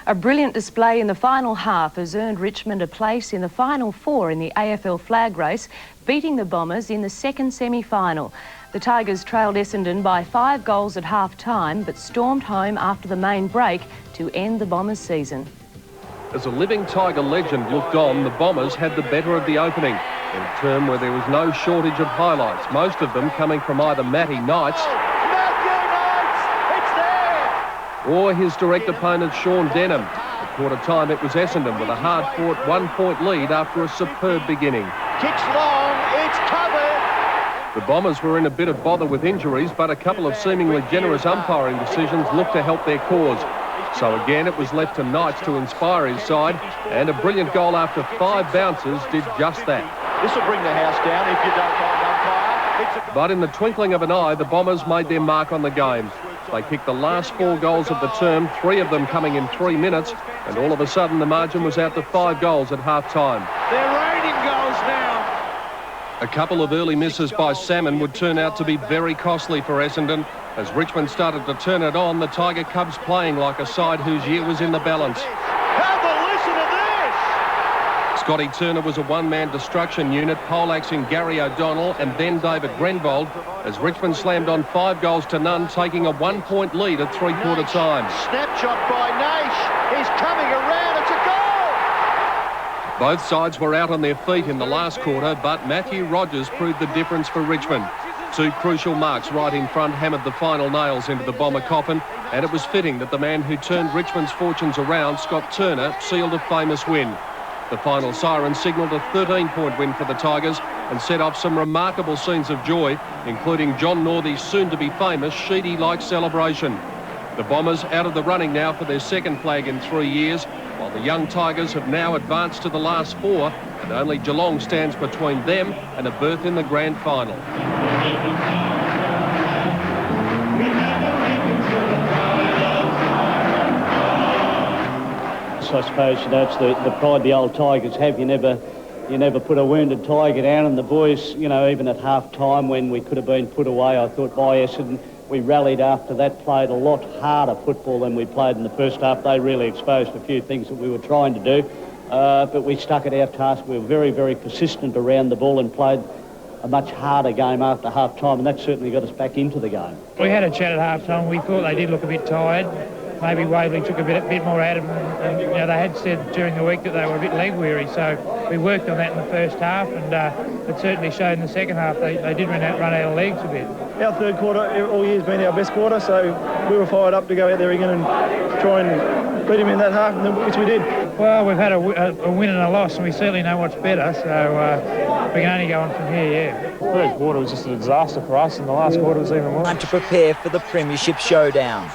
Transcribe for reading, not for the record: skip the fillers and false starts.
A brilliant display in the final half has earned Richmond a place in the final four in the AFL flag race, beating the Bombers in the second semi-final. The Tigers trailed Essendon by 5 goals at half-time, but stormed home after the main break to end the Bombers' season. As a living Tiger legend looked on, the Bombers had the better of the opening, in a term where there was no shortage of highlights, most of them coming from either Matty Knights or his direct opponent Sean Denham. At quarter time it was Essendon with a hard-fought 1-point lead after a superb beginning. Kicks long, it's covered. The Bombers were in a bit of bother with injuries, but a couple of seemingly generous umpiring decisions looked to help their cause. So again it was left to Knights to inspire his side, and a brilliant goal after 5 bounces did just that. This will bring the house down if you don't mind umpire. But in the twinkling of an eye, the Bombers made their mark on the game. They kicked the last 4 goals of the term, 3 of them coming in 3 minutes, and all of a sudden the margin was out to 5 goals at half-time. They're raining goals now. A couple of early misses by Salmon would turn out to be very costly for Essendon. As Richmond started to turn it on, the Tiger Cubs playing like a side whose year was in the balance. Have a listen to this! Scotty Turner was a one-man destruction unit, poleaxing Gary O'Donnell and then David Grenvold, as Richmond slammed on 5 goals to none, taking a 1-point lead at three-quarter time. Snapshot by Nash. He's coming around. It's a goal! Both sides were out on their feet in the last quarter, but Matthew Rogers proved the difference for Richmond. 2 crucial marks right in front hammered the final nails into the Bomber coffin, and it was fitting that the man who turned Richmond's fortunes around, Scott Turner, sealed a famous win. The final siren signalled a 13-point win for the Tigers and set off some remarkable scenes of joy, including John Northey's soon-to-be-famous Sheedy-like celebration. The Bombers out of the running now for their second flag in 3 years, while the young Tigers have now advanced to the last 4, and only Geelong stands between them and a berth in the grand final. I suppose, you know, it's the pride the old Tigers have. You never put a wounded Tiger down, and the boys, you know, even at half-time when we could have been put away, I thought by Essendon, we rallied after that, played a lot harder football than we played in the first half. They really exposed a few things that we were trying to do, but we stuck at our task. We were very, very persistent around the ball and played a much harder game after half-time, and that certainly got us back into the game. We had a chat at half-time. We thought they did look a bit tired. Maybe Waverley took a bit more out of them, and you know, they had said during the week that they were a bit leg weary, so we worked on that in the first half, and it certainly showed in the second half. They did run out of legs a bit. Our third quarter all year has been our best quarter, so we were fired up to go out there again and try and beat him in that half, which we did. Well, we've had a win and a loss, and we certainly know what's better, so we can only go on from here, yeah. The third quarter was just a disaster for us, and the last quarter was even worse. Time to prepare for the Premiership showdown.